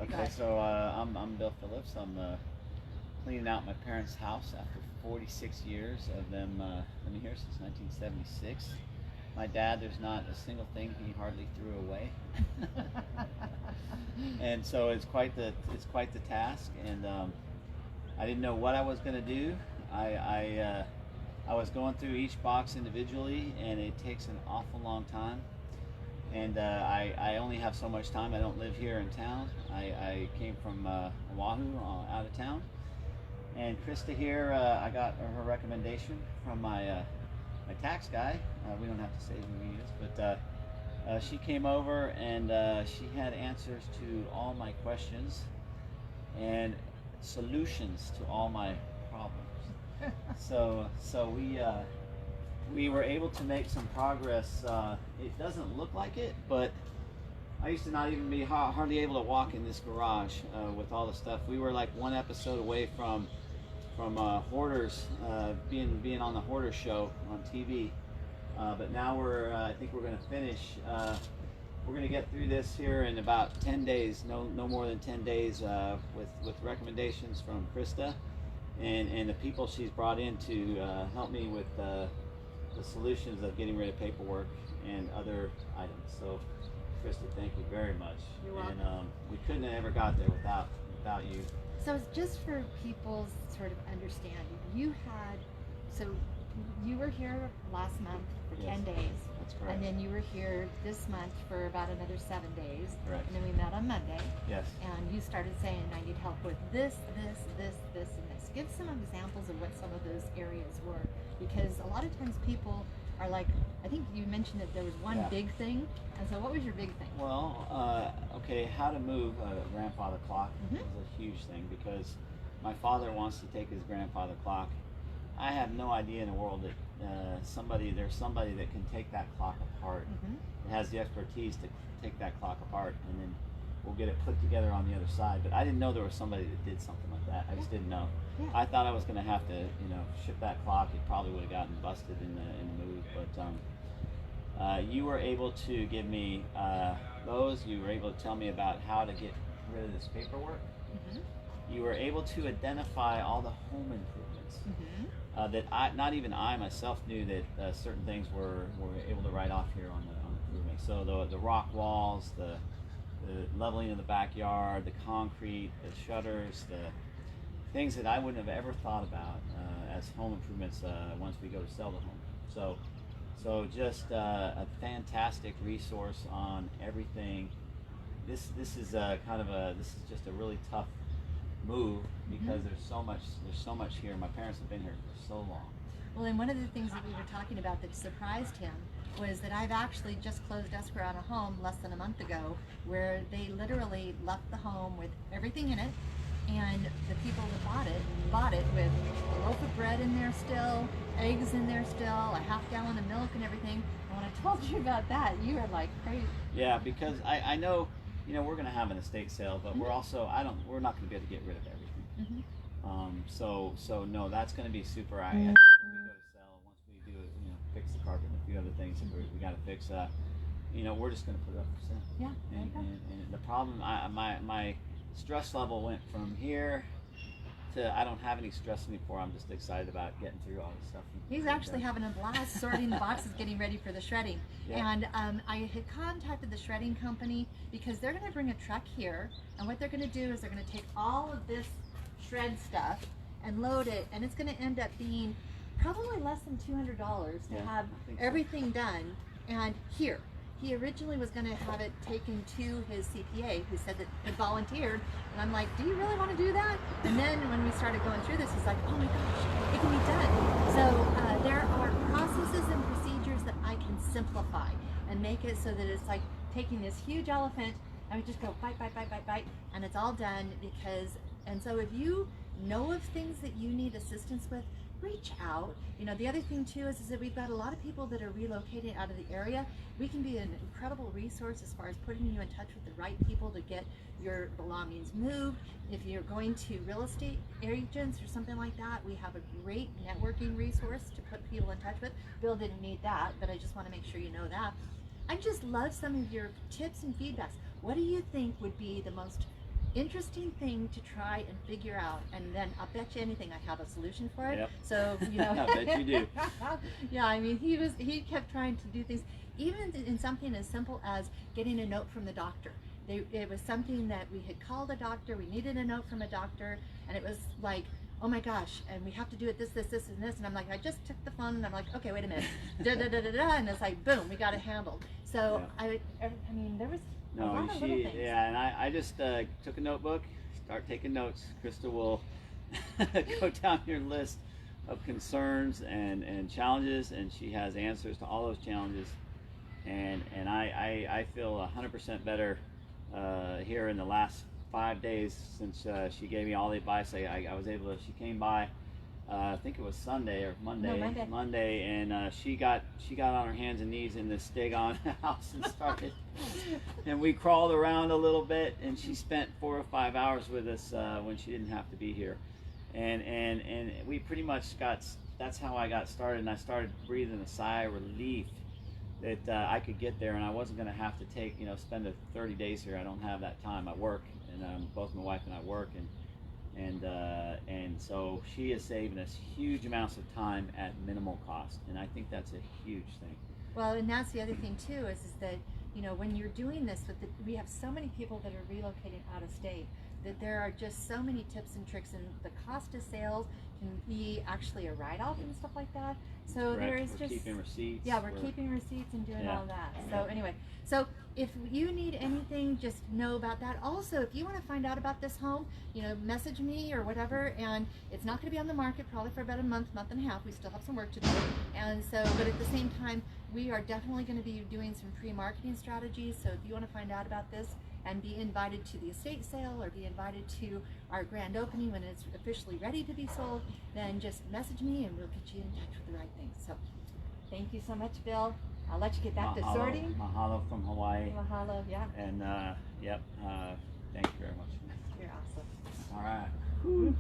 Okay, so I'm Bill Phillips. I'm cleaning out my parents' house after 46 years of them living here since 1976. My dad, there's not a single thing he hardly threw away, and so it's quite the task. And I didn't know what I was going to do. I was going through each box individually, and it takes an awful long time. And I only have so much time. I don't live here in town. I came from Oahu, out of town. And Krista here, I got her recommendation from my tax guy. We don't have to say who he is, but she came over and she had answers to all my questions and solutions to all my problems. So we were able to make some progress. It doesn't look like it, but I used to not even be hardly able to walk in this garage with all the stuff. We were like one episode away from Hoarders, being on the Hoarder show on TV. But now I think we're going to finish. We're going to get through this here in about 10 days, no more than 10 days, with recommendations from Krista and the people she's brought in to help me with the solutions of getting rid of paperwork and other items. So, Krista, thank you very much. You're welcome. And we couldn't have ever got there without you. So just for people's sort of understanding, so you were here last month for Yes. 10 days. That's correct. And then you were here this month for about another 7 days. Correct. And then we met on Monday. Yes. And you started saying, I need help with this, and this. Give some examples of what some of those areas were. Because a lot of times people are like, I think you mentioned that there was one Yeah. big thing. And so what was your big thing? Well, okay, how to move a grandfather clock Mhm. is a huge thing because my father wants to take his grandfather clock. I have no idea in the world that there's somebody that can take that clock apart. Mhm. That has the expertise to take that clock apart, and then we'll get it put together on the other side. But I didn't know there was somebody that did something like that. I just didn't know. Yeah. I thought I was going to have to, ship that clock. It probably would have gotten busted in the move. But you were able to give me those. You were able to tell me about how to get rid of this paperwork. Mhm. You were able to identify all the home improvements Mhm. that not even I myself knew that certain things were able to write off here on the improvement. So the rock walls, the leveling of the backyard, the concrete, the shutters, the things that I wouldn't have ever thought about as home improvements once we go to sell the home. So just a fantastic resource on everything. This is just a really tough move because there's so much here. My parents have been here for so long. Well, and one of the things that we were talking about that surprised him was that I've actually just closed escrow on a home less than a month ago where they literally left the home with everything in it, and the people that bought it with a loaf of bread in there still, eggs in there still, a half gallon of milk and everything. And when I told you about that, you were like crazy. Yeah, because I know, we're going to have an estate sale, but we're also we're not going to be able to get rid of everything. So no, that's going to be super. I think when we go to sell, once we do fix the carpet and a few other things that we got to fix, we're just going to put it up for sale. Yeah. And the problem, my stress level went from here to I don't have any stress anymore. I'm just excited about getting through all this stuff. He's actually having a blast sorting the boxes, getting ready for the shredding. Yeah. And I had contacted the shredding company because they're going to bring a truck here, and what they're going to do is they're going to take all of this shred stuff and load it, and it's going to end up being probably less than $200 to have everything done. And here, he originally was going to have it taken to his CPA, who said that had volunteered, and I'm like, do you really want to do that? And then when we started going through this, he's like, oh my gosh, it can be done. So there are processes and procedures that I can simplify and make it so that it's like taking this huge elephant and we just go bite, and it's all done. And so if you know of things that you need assistance with, reach out. The other thing too is that we've got a lot of people that are relocating out of the area. We can be an incredible resource as far as putting you in touch with the right people to get your belongings moved. If you're going to real estate agents or something like that, we have a great networking resource to put people in touch with. Bill didn't need that, but I just want to make sure you know that. I just love some of your tips and feedbacks. What do you think would be the most interesting thing to try and figure out, and then I'll bet you anything I have a solution for it. Yep. So, you know. I bet you do. Yeah, I mean, he kept trying to do things, even in something as simple as getting a note from the doctor. It was something that we had called a doctor, we needed a note from a doctor, and it was like, oh my gosh, and we have to do it this, and this, and I'm like, I just took the phone, and I'm like, okay, wait a minute, and it's like, boom, we got it handled. So, Yeah. I mean, there was a No, lot of little things. yeah, and I just took a notebook, start taking notes. Krista will go down your list of concerns and challenges, and she has answers to all those challenges. And I feel 100% better here in the last 5 days since she gave me all the advice. I was able to. She came by. I think it was Sunday or Monday. No, Monday. And she got on her hands and knees in the Stegon house and started. And we crawled around a little bit, and she spent 4 or 5 hours with us when she didn't have to be here. And we pretty much got. That's how I got started, and I started breathing a sigh of relief that I could get there, and I wasn't going to have to spend 30 days here. I don't have that time. I work, and both my wife and I work, and so she is saving us huge amounts of time at minimal cost, and I think that's a huge thing. Well, and that's the other thing too is that when you're doing this we have so many people that are relocating out of state that there are just so many tips and tricks, and the cost of sales can be actually a write-off and stuff like that. So Correct. there is We're just keeping receipts. Yeah, we're keeping receipts and doing Yeah. all that. So anyway, so if you need anything, just know about that. Also, if you want to find out about this home, message me or whatever. And it's not going to be on the market probably for about a month and a half. We still have some work to do. And so, but at the same time, we are definitely going to be doing some pre-marketing strategies. So if you want to find out about this and be invited to the estate sale or be invited to our grand opening when it's officially ready to be sold, then just message me and we'll get you in touch with the right things. So thank you so much, Bill. I'll let you get back to sorting. Mahalo from Hawaii. Mahalo, yeah. And yep, thank you very much. You're awesome. All right. Whew.